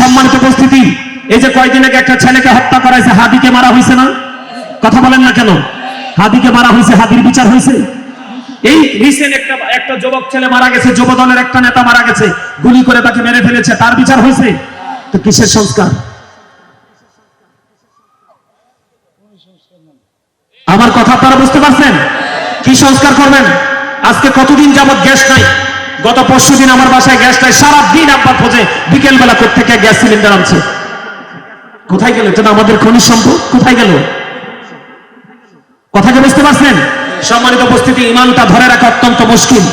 সম্মানিত উপস্থিতি, এই যে কয়েকদিন আগে একটা ছেলেকে হত্যা করা হয়েছে, হাদিকে মারা হয়েছে না? কথা বলেন না কেন? হাদিকে মারা হয়েছে, হাদির বিচার হয়েছে? এই রিসেন্ট একটা যুবক ছেলে মারা গেছে, যুব দলের একটা নেতা মারা গেছে, গুলি করে তাকে মেরে ফেলেছে, তার বিচার হয়েছে? তো কিসের সংস্কার? আমার কথা আপনারা বুঝতে পারছেন? কি সংস্কার করবেন? আজকে কতদিন যাবত গ্যাস নাই, গত পরশুদিন আমার বাসায় গ্যাস নাই, সারাদিন আব্বার খোঁজে, বিকেল বেলা কোত্থেকে গ্যাস সিলিন্ডার আনছে। কোথায় গেল? এটা আমাদের খনিজ সম্পদ, কোথায় গেল? কথাকে বুঝতে পারছেন? সম্মানিত উপস্থিতি, ইমানটা ধরে রাখা অত্যন্ত মুশকিল,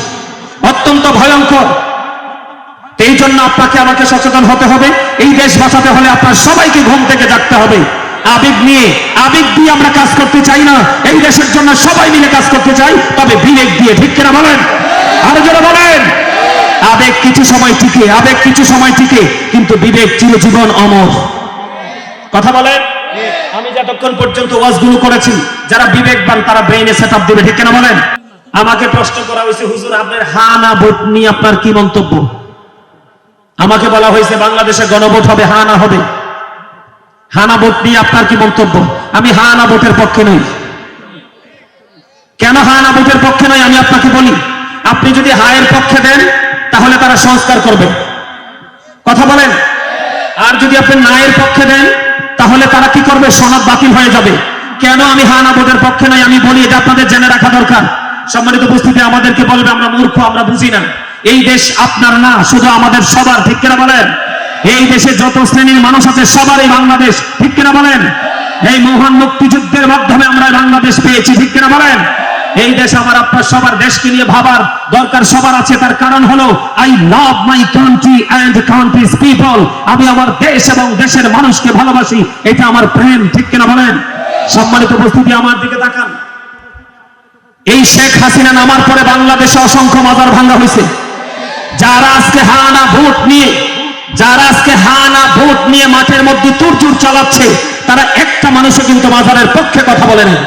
অত্যন্ত ভয়ঙ্কর। এই জন্য আপনাকে আমাকে সচেতন হতে হবে। এই দেশ বাঁচাতে হলে আপনার সবাইকে ঘুম থেকে জাগতে হবে। আবেগ দিয়ে আমরা কাজ করতে চাই না, এই দেশের জন্য সবাই মিলে কাজ করতে চাই, তবে বিবেক দিয়ে। ঠিক কিনা বলেন? আরো জোরে বলেন। আবেগ কিছু সময় টিকে, কিন্তু বিবেক চিরজীবন অমর। কথা বলেন। আমি যতক্ষণ পর্যন্ত ওয়াজগুলো করেছি, যারা বিবেকবান তারা ব্রেইনে সেটআপ দিবে। ঠিক কিনা বলেন? আমাকে প্রশ্ন করা হয়েছে, হুজুর আপনার হা না ভোট নিয়ে আপনার কি মন্তব্য? আমাকে বলা হয়েছে বাংলাদেশে গণভোট হবে, হা না হবে। হা না ভোট নিয়ে আপনার কি মন্তব্য? আমি হা না ভোটের পক্ষে নই। কেন হা না ভোটের পক্ষে নই আমি আপনাকে বলি। আপনি যদি হা এর পক্ষে দেন তাহলে তারা সংস্কার করবে। কথা বলেন। আর যদি আপনি না এর পক্ষে দেন তাহলে তারা কি করবে? সনদ বাতিল হয়ে যাবে। কেন আমি হা না ভোটের পক্ষে নই আমি বলি, এটা আপনাদের জেনে রাখা দরকার। সম্মানিত উপস্থিতি, আমাদেরকে বলবে আমরা মূর্খ, আমরা বুঝি না। এই দেশ আপনার না, শুধু আমাদের সবার। ঠিক কিনা বলেন? এই দেশে যত শ্রেণীর মানুষ আছে সবারই বাংলাদেশ। ঠিক কিনা বলেন? এই মহান মুক্তিযুদ্ধের মাধ্যমে আমরা বাংলাদেশ পেয়েছি। ঠিক কিনা বলেন? এই দেশ আমার আপনার সবার, দেশকে নিয়ে ভাবার দরকার সবার আছে। তার কারণ হলো I love my country and countries people. আমি আমার দেশ এবং দেশের মানুষকে ভালোবাসি, এটা আমার প্রেম। ঠিক কিনা বলেন? সম্মানিত উপস্থিতি, আমার দিকে তাকান। এই শেখ হাসিনা নামার পরে বাংলাদেশে অসংখ্য মাজার ভাঙা হয়েছে। যারা আজকে হা না ভোট নিয়ে মাঠের মধ্যে তুরজুর চালাচ্ছে, তারা একটা মানুষও কিন্তু মাজারের পক্ষে কথা বলে না।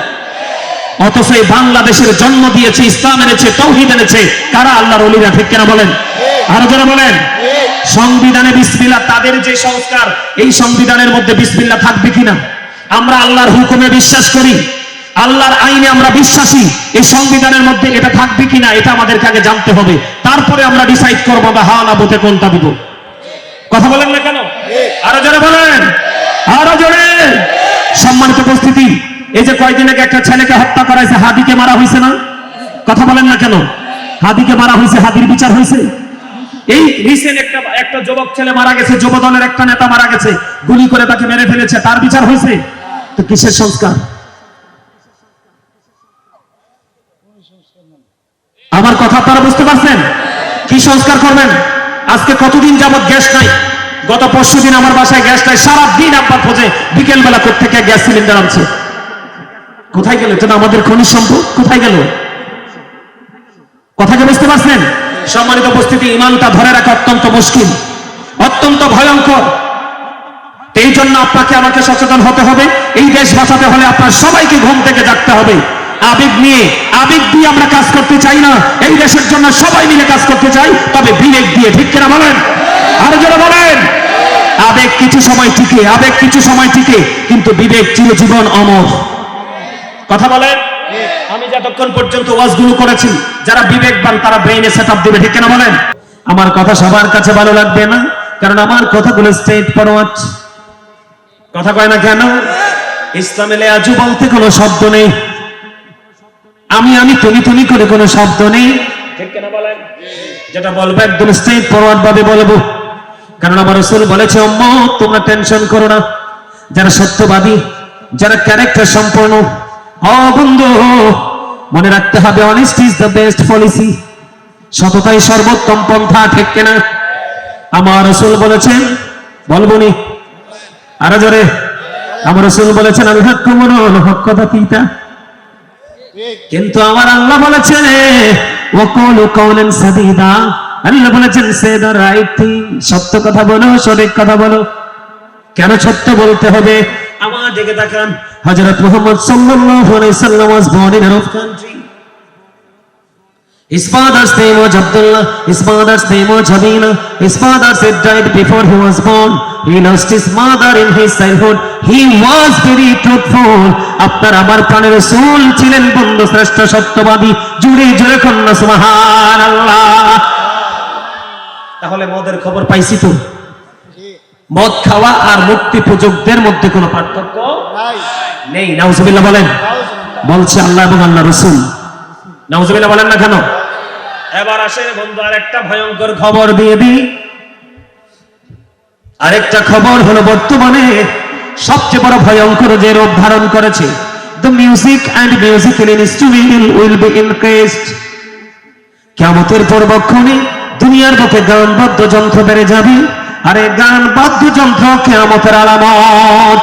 অথচ এই বাংলাদেশের জন্ম দিয়েছে, ইসলাম এনেছে, তাওহীদ এনেছে কারা? আল্লাহর ওলিরা। ঠিক কিনা বলেন? আরো যারা বলেন। সংবিধানে বিসমিল্লাহ, তাদের যে সংস্কার, এই সংবিধানের মধ্যে বিসমিল্লাহ থাকবে কিনা? আমরা আল্লাহর হুকুমে বিশ্বাস করি, আল্লাহর আইনে আমরা বিশ্বাসী, এই সংবিধানের মধ্যে এটা থাকবে কিনা এটা আমাদেরকে আগে জানতে হবে। তারপরে আমরা ডিসাইড করবো বা হা না ভোটে কোনটা দিব। কথা বলেন না কেন? আরো জোরে বলেন, আরো জোরে। সম্মানিত উপস্থিতি, এই যে কয়েকদিন আগে একটা ছেলেকে হত্যা করা হয়েছে, হাদিকে মারা হয়েছে না? কথা বলেন না কেন? হাদিকে মারা হয়েছে, হাদির বিচার হয়েছে? এই রিসেন্ট একটা যুবক ছেলে মারা গেছে, যুব দলের একটা নেতা মারা গেছে, গুলি করে তাকে মেরে ফেলেছে, তার বিচার হয়েছে? তো কিসের সংস্কার? আমার কথা আপনারা বুঝতে পারছেন? কি সংস্কার করবেন? আজকে কতদিন যাবত গ্যাস নাই, গত পরশুদিন আমার বাসায় গ্যাস নাই, সারাদিন আব্বার খোঁজে, বিকেল বেলা কোত্থেকে গ্যাস সিলিন্ডার আনছে। কোথায় গেল? এটা আমাদের খনিজ সম্পদ, কোথায় গেল? কথাকে বুঝতে পারছেন? সম্মানিত উপস্থিতি, ইমানটা ধরে রাখা অত্যন্ত মুশকিল, অত্যন্ত ভয়ঙ্কর। এই জন্য আপনাকে আমাকে সচেতন হতে হবে। এই দেশ বাঁচাতে হলে আপনার সবাইকে ঘুম থেকে জাগতে হবে। আবেগ দিয়ে আমরা কাজ করতে চাই না, এই দেশের জন্য সবাই মিলে কাজ করতে চাই, তবে বিবেক দিয়ে। ঠিক কিনা বলেন? আরো যারা বলেন। আবেগ কিছু সময় টিকে, কিন্তু বিবেক চিরজীবন অমর। কথা বলেন। আমি যতক্ষণ পর্যন্ত ওয়াজগুলো করেছি, যারা বিবেকবান তারা ব্রেইনে সেটআপ দিবে। ঠিক কিনা বলেন? আমার কথা সবার কাছে ভালো লাগবে না, কারণ আমার কথাগুলো স্ট্রেট ফরওয়ার্ড। কথা কয় না কেন? ইসলামে লেয়াজু বলতে কোনো শব্দ নেই, আমি তুমি করে কোনো শব্দ নেই। ঠিক কিনা বলেন? যেটা বলবো একদম স্ট্রেট ফরওয়ার্ড ভাবে বলবো, কারণ আমার রাসূল বলেছে, উম্মত তোমরা টেনশন করো না। যারা সত্যবাদী, যারা ক্যারেক্টার সম্পন্ন, বন্ধু মনে রাখতে হবে, honesty is the best policy. সততাই সর্বোত্তম পন্থা। ঠিক কিনা? আমার রাসূল বলেছেন, বলবনি আরো জোরে, আমার রাসূল বলেছেন আল হাক্কু মুরুন, হক কথা পিতা। কিন্তু আমার আল্লাহ বলেছেন ওয়াকুলু কাওলান সাদীদা, আল্লাহ বলেছেন সে দ্য রাইট থিং, সত্য কথা বলো, সঠিক কথা বলো। কেন সত্য বলতে হবে? আমার দিকে তাকান। হযরত মুহাম্মদ সাল্লাল্লাহু আলাইহি ওয়াসাল্লাম was born in Arab country. His father's name was Abdullah, his mother's name was Habina. His father said died before he was born. he lost his mother in his childhood, he was very truthful. আপনার আমার প্রাণের রাসূল ছিলেন বন্ধু শ্রেষ্ঠ সত্যবাদী। জুড়ে জোরে কন্যা সুবহানাল্লাহ। তাহলে মদের খবর পাইছি তো, মদ খাওয়া আর মুক্তি পূজকদের মধ্যে কোনো পার্থক্য নেই। নাউজুবিল্লাহ বলেন। বলছে আল্লাহ এবং আল্লাহ রাসূল। নাউজুবিল্লাহ বলেন না কেন? এবার আসেন বন্ধু আরেকটা ভয়ঙ্কর খবর দিয়ে দিই। আরেকটা খবর হলো বর্তমানে সবচেয়ে বড় ভয়ঙ্কর যে রূপ ধারণ করেছে, the music and musical instrument will be increased. কিয়ামতের পূর্বক্ষণে দুনিয়ার বুকে গান বাদ্যযন্ত্র বেড়ে যাবে, আর এই গান বাদ্যযন্ত্র কিয়ামতের আলামত।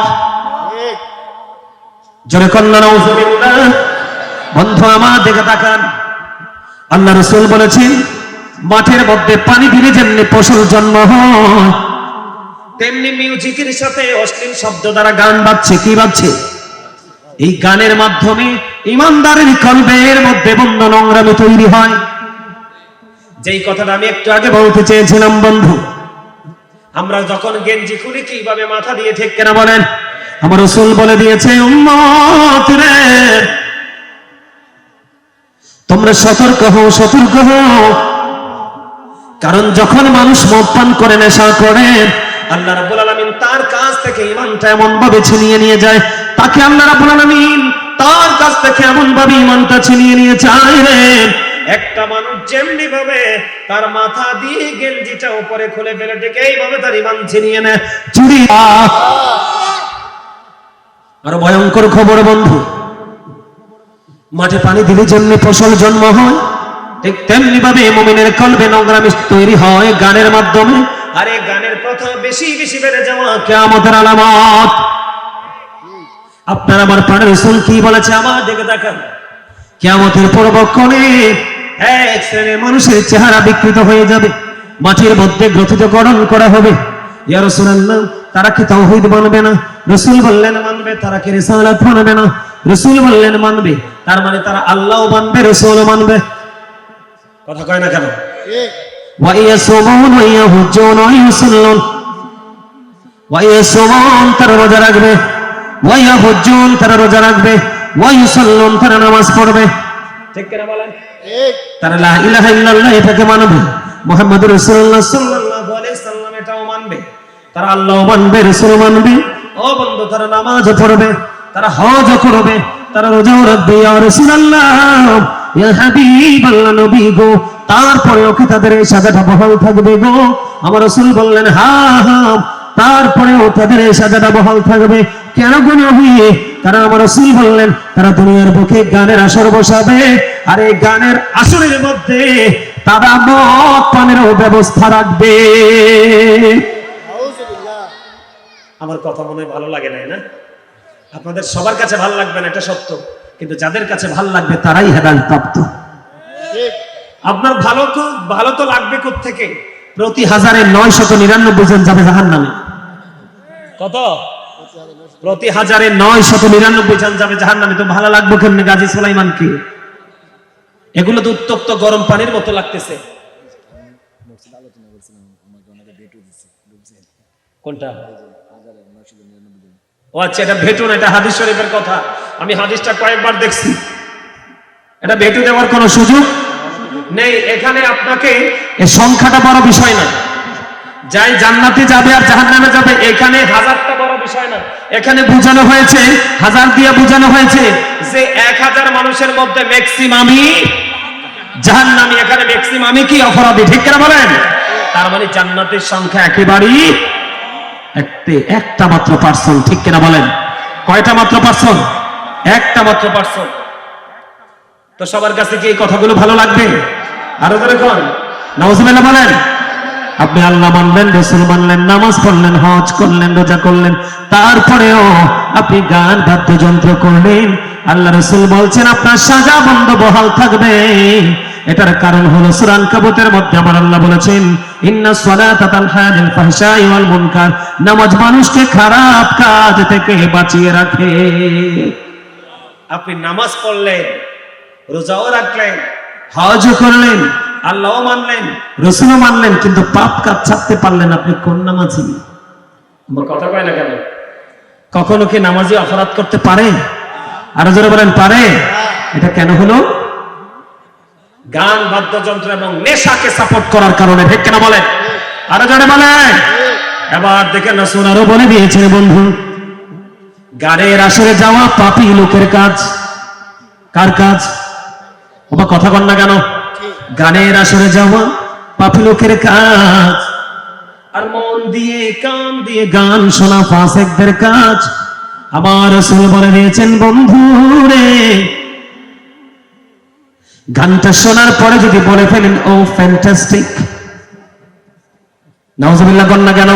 জোরে কন্যা নাউজুবিল্লাহ। বন্ধু আমার দিকে তাকান। আল্লাহ রাসূল বলেছেন, মাঠের মধ্যে পানি দিলে যেমনি ফসল জন্ম হয়, তেমনি মিউজিকের সাথে অশ্লীল শব্দ দ্বারা গান বাজছে। কি বাজছে? এই গানের মাধ্যমে ইমানদারের কলবের মধ্যে বন্ধ নোংরামি তৈরি হয়। যেই কথাটা আমি একটু আগে বলতে চেয়েছিলাম বন্ধু, আমরা যখন গেঞ্জি খুলি কিভাবে মাথা দিয়ে ঠিক কেনা বলেন? আমার রাসূল বলে দিয়েছে, উম্মত রে তোমরা সতর্ক হও, সতর্ক হও। কারণ যখন মানুষ মদ পান করে, নেশা করে, আল্লাহ রাব্বুল আলামিন তার কাছ থেকে ঈমানটা এমন ভাবে ছিনিয়ে নিয়ে যায়, তাকে আল্লাহ রাব্বুল আলামিন তার কাছ থেকে এমন ভাবে ঈমানটা ছিনিয়ে নিয়ে যায় রে। একটা মানুষ যেমনি ভাবে তার মাথা দিয়ে গেঞ্জিটা উপরে খুলে ফেলে ঠিক এইভাবে তার ঈমান ছিনিয়ে নেয়। চুরি আর ভয়ঙ্কর খবর বন্ধু, মাঠে পানি দিলে যেমনি ফসল জন্ম হয়, ঠিক তেমনি ভাবে মুমিনের কলবে নোংরামি তৈরি হয় গানের মাধ্যমে। আর এই গানের প্রথা বেশি বেশি বেড়ে যাওয়া কিয়ামতের আলামত। আপনার আমার প্রাণের রাসূল কি বলেছে? আমার দিকে তাকান। কিয়ামতের পূর্বক্ষণে এক শ্রেণীর মানুষের চেহারা বিকৃত হয়ে যাবে, মাটির মধ্যে গ্রথিতকরণ করা হবে। ইয়া রাসূলুল্লাহ, তারা কি তাওহীদ মানবে না? রাসূল বললেন মানবে। তারা কি রিসালাত মানবে না? রাসূল বললেন মানবে। তার মানে তারা আল্লাহও মানবে, রাসূলও মানবে। কথা কয় না কেন? ওয়া ইয়াসুমুন ওয়া ইয়াহুজ্জুন ওয়া ইউসাল্লুন। ওয়া ইয়াসুমুন, তারা রোজা রাখবে। ওয়া ইয়াহুজ্জুন, তারা রোজা রাখবে। ওয়া ইউসাল্লুন, তারা নামাজ পড়বে। ঠিক কি না বলেন? ঠিক। তারা লা ইলাহা ইল্লাল্লাহ এটাকে মানবে, মুহাম্মদুর রাসূলুল্লাহ সাল্লাল্লাহু আলাইহি সাল্লাম এটাও মানবে। তারা আল্লাহও মানবে, রাসূলও মানবে। ও বন্ধু, তারা নামাজও পড়বে, তারা হজও করবে, তারা রোজাও রাখবে। ইয়া রাসূলুল্লাহ, ইয়া হাবিবাল্লাহ, নবী গো, তারপরেও কি তাদের এই সাজাটা বহাল থাকবে গো? আমার রাসূল বললেন হ্যাঁ হ্যাঁ, তারপরেও তাদের এই সাজাটা বহাল থাকবে। কেন গো নবী? তারা আমার রাসূল বললেন তারা দুনিয়ার বুকে গানের আসর বসাবে, আর এই গানের আসরের মধ্যে তারা মদ পানেরও ব্যবস্থা রাখবে। আমার কথা মনে হয় ভালো লাগে না? আপনাদের সবার কাছে ভালো লাগবে না, এটা সত্য, কিন্তু যাদের কাছে ভালো লাগবে তারাই হেদায়েত প্রাপ্ত। আপনার ভালো তো লাগবে কোত্থেকে? প্রতি 1999 জন যাবে জাহান্নামে। কত? প্রতি 1999 জন যাবে জাহান্নামে। তো ভালো লাগবে কেমনে গাজী সুলাইমানকে? এগুলো তো উত্তপ্ত গরম পানির মতো লাগতেছে। কোনটা? ও আচ্ছা, এটা ভেটু না, এটা হাদিস শরীফের কথা। আমি হাদিসটা কয়েকবার দেখছি। এটা ভেটু দেওয়ার কোনো সুযোগ নেই এখানে। আপনাকে এই সংখ্যাটা বড় বিষয় না, যাই জান্নাতে যাবে আর জাহান্নামে যাবে, এখানে হাজারটা বড় বিষয় না। এখানে বোঝানো হয়েছে, হাজার দিয়ে বোঝানো হয়েছে যে 1000 মানুষের মধ্যে ম্যাক্সিমামই জাহান্নামী। এখানে ম্যাক্সিমামই কি? অপরাধী। ঠিক কিনা বলেন? তার মানে জান্নাতের সংখ্যা একেবারেই একটা মাত্র পার্সন। ঠিক কিনা বলেন? কয়টা মাত্র পার্সন? একটা মাত্র পার্সন। তো সবার কাছে কি এই কথাগুলো ভালো লাগবে? আরো ধরে কোন নাউজুবিল্লাহ বলেন। আপনি আল্লাহ মানলেন, রাসূল মানলেন, নামাজ পড়লেন, হজ করলেন, রোজা করলেন, তারপরেও আপনি গান বাদ্যযন্ত্র করলেন। আল্লাহ রাসূল বলছেন আপনার সাজা বন্ধ বহাল থাকবে। এটার কারণ হলো সূরা আনকাবুতের মধ্যে আমার আল্লাহ বলেছেন, ইন্নাস সালাতা তানহা আনিল ফাহশাই ওয়াল মুনকার। নামাজ মানুষকে খারাপ কাজ থেকে বাঁচিয়ে রাখে। আপনি নামাজ পড়লেন, রোজাও রাখলেন, হজও করলেন, আল্লাহও মানলেন, রাসূলও মানলেন, কিন্তু পাপ কাজ ছাড়তে পারলেন, আপনি কোন নামাজি? আমার কথা কয় না কেন? কখনো কি নামাজি অপরাধ করতে পারে? আরো জোরে বলেন পারে? এটা কেন হলো? গান, বাদ্যযন্ত্র এবং নেশাকে সাপোর্ট করার কারণে। ঠিক কেন বলেন? আরো জোরে বলেন। এবার দেখেন রাসূল আরো বলে দিয়েছেন বন্ধু, গানের আসরে যাওয়া পাপী লোকের কাজ। কার কাজ? ওবা কথা কন না কেন? গানের আসরে যাওয়া পাপী লোকের কাজ, আর মন দিয়ে কান দিয়ে গান শোনা ফাসিকদের কাজ। আমার রাসূল বলে দিয়েছেন বন্ধু রে, গানটা শোনার পরে যদি বলে ফেলেন ও ফ্যান্টাস্টিক, নাউজুবিল্লাহ কন না কেন?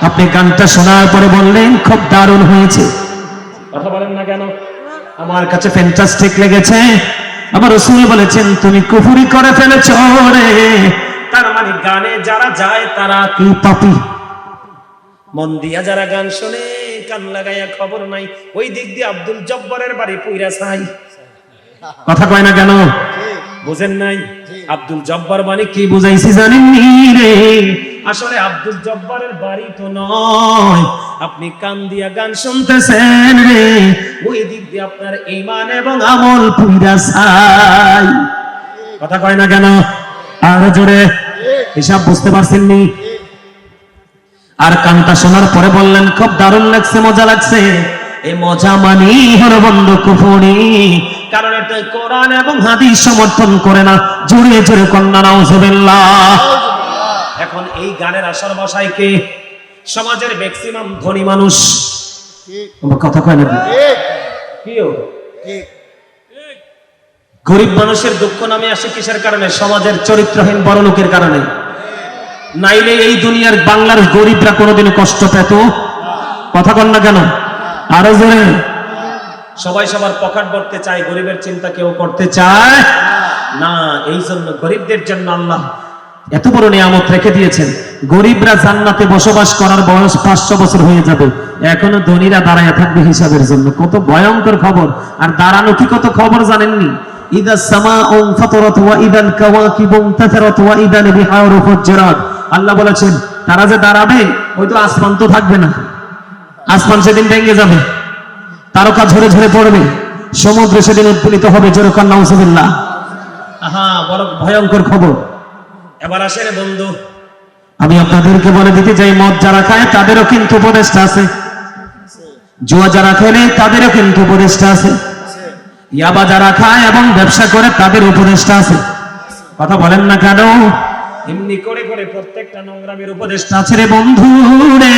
আপনি গানটা শোনার পরে বললেন খুব দারুণ হয়েছে, কথা বলেন না কেন? আমার কাছে ফ্যান্টাস্টিক লেগেছে। আমার রাসূল বলেছেন তুমি কুফরি করে ফেলেছো রে। তার মানে গানে যারা যায় তারা কি পাপী? মন দিয়া যারা গান শোনে, কান লাগাইয়া খবর নাই, ওই দিক দিয়ে আব্দুল জব্বারের বাড়ি পুইরা ছাই। কথা কয় না কেন? বুঝেন নাই? আব্দুল জব্বার মানে কি বুঝাইছি জানেননি রে? আসলে আব্দুল জব্বারের বাড়ি তো নয়, আপনি কান দিয়া গান শুনতেছেন রে, ওই দিক দিয়ে আপনার ঈমান এবং আমল পুইরা ছাই। কথা কয় না কেন? আর জোরে হিসাব বুঝতে পারছেন নি? আর কানটা শোনার পরে বললেন খুব দারুণ লাগছে, মজা লাগছে। এই মজা মানি হলো বন্ধ কুফরি, কারণ এটা কোরআন এবং হাদিস সমর্থন করে না। জোরে জোরে কন্যা নাউজুবিল্লাহ। এখন এই গানের আসর বসায় কে? সমাজের ম্যাক্সিমাম ধনী মানুষ। কথা কয় না? গরিব মানুষের দুঃখ নামে আসে কিসের কারণে? সমাজের চরিত্রহীন বড় লোকের কারণে। নাইলে এই দুনিয়ার বাংলার গরিবরা কোনোদিন কষ্ট পেত? কথা কন না কেন? আরো জোরে। সবাই সবার পকেট ভরতে চায়, গরিবের চিন্তা কেউ করতে চায় না। এই জন্য গরিবদের জন্য আল্লাহ এত বড় নিয়ামত রেখে দিয়েছেন। গরিবরা জান্নাতে বসবাস করার বয়স 500 বছর হয়ে যাবে, এখনো ধনীরা দাঁড়ায় থাকবে হিসাবের জন্য। কত ভয়ঙ্কর খবর! আর দাঁড়ানো কি কত খবর জানেননি? ইদা সামাউ ফাতারাত ওয়া ইদাল কাওয়াকিবু তাতারাত ওয়া ইদাল বিহারু ফুজ্জিরাত। আল্লাহ বলেছেন তারা যে দাঁড়াবে, ওই তো আসমান তো থাকবে না, আসমান সেদিন ভেঙে যাবে, তারকা ঝরে ঝরে পড়বে, সমুদ্র সেদিন উদ্বেলিত হবে। জোরে কন্যা নাউজুবিল্লাহ। আহা, বড় ভয়ঙ্কর খবর। এবার আসেন বন্ধু, আমি আপনাদেরকে বলে দিতে চাই, মদ যারা খায় তাদেরও কিন্তু উপদেষ্টা আছে, জুয়া যারা খেলে তাদেরও কিন্তু উপদেষ্টা আছে, ইয়াবা যারা খায় এবং ব্যবসা করে তাদের উপদেষ্টা আছে। কথা বলেন না কেন? এমনি করে করে প্রত্যেকটা নোংরামের উপদেষ্টা আছে রে বন্ধু রে।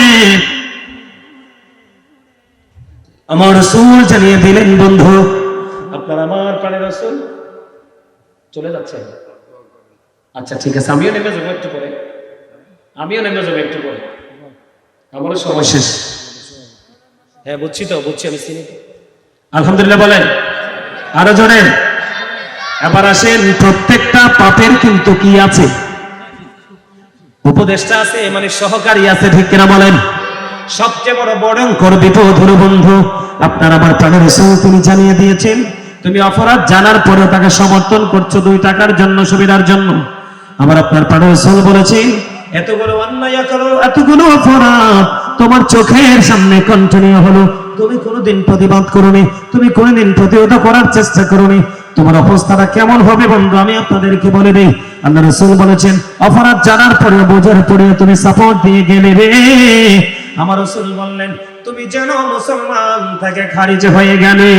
আমার রাসূল জানিয়ে দিলেন বন্ধু, আপনার আমার প্রাণের রাসূল চলে যাচ্ছে। আচ্ছা ঠিক আছে, আমিও নেমে যাবো একটু পরে, আমিও নেমে যাবো একটু পরে, আমারও সময় শেষ। হ্যাঁ বুঝছি তো, বুঝছি, আমি চিনি তো। আলহামদুলিল্লাহ বলেন আরো জোরে। এবার আসেন, প্রত্যেকটা পাপের কিন্তু কি আছে? উপদেষ্টা আছে, মানে সহকারী আছে। ঠিক কিনা বলেন? সবচেয়ে বড় ভয়ঙ্কর বিপদ হলো বন্ধু, আপনার আমার প্রাণের রাসূল তিনি জানিয়ে দিয়েছেন, তুমি অপরাধ জানার পরে তাকে সমর্থন করছো 2 টাকার জন্য, সুবিধার জন্য। আমার আপনার প্রাণের রাসূল বলেছেন এতগুলো অন্যায় করো, এতগুলো অপরাধ তোমার চোখের সামনে কন্টিনিউ হলো, তুমি কোনোদিন প্রতিবাদ করোনি, তুমি কোনোদিন প্রতিহত করার চেষ্টা করোনি, তোমার অবস্থাটা কেমন হবে বন্ধু আমি আপনাদেরকে বলে দেই। আল্লাহ রাসূল বলেছেন অপরাধ জানার পরে বোঝার পরে তুমি সাপোর্ট দিয়ে গেলে রে, আমার রাসূল বললেন তুমি যেন মুসলমান থেকে খারিজ হয়ে গেলে।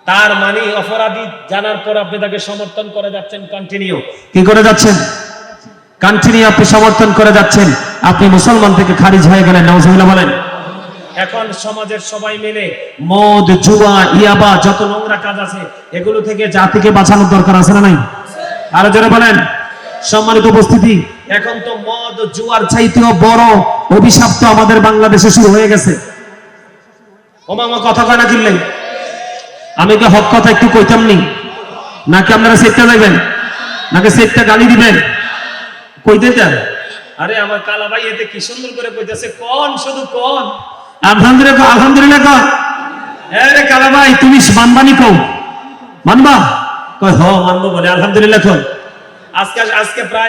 তার মানে অপরাধী জানার পর আপনি তাকে সমর্থন করে যাচ্ছেন, কন্টিনিউ কি করে যাচ্ছেন? কন্টিনিউ আপনি সমর্থন করে যাচ্ছেন, আপনি মুসলমান থেকে খারিজ হয়ে গেলেন। নাউজুবিল্লাহ বলেন। এখন সমাজের সবাই মিলে মদ, জুয়া, ইয়াবা, যত নোংরা কাজ আছে এগুলো থেকে জাতিকে বাঁচানোর দরকার আছে না নাই? আরো জোরে বলেন। সম্মানিত উপস্থিতি, এখন তো মদ, জুয়ার চাইতেও বড় অভিশাপ তো আমাদের বাংলাদেশে শুরু হয়ে গেছে। ও মামা কথা কয় না কিনলেন? আমি কি হক কথা একটু কইতাম নি? নাকি আপনারা সেটটা যাবেন, নাকি সেটটা গালি দিবেন? কইতে চান? আরে আমার কালা ভাই এতে কি সুন্দর করে কইতেছে, কোন শুধু কোন আলহামদুলিল্লাহ, আলহামদুলিল্লাহ কয়। আরে কালা ভাই তুমি মানবানি কও, মানবা? কয় হ মানবো বলে আলহামদুলিল্লাহ কয়। আজকে প্রায়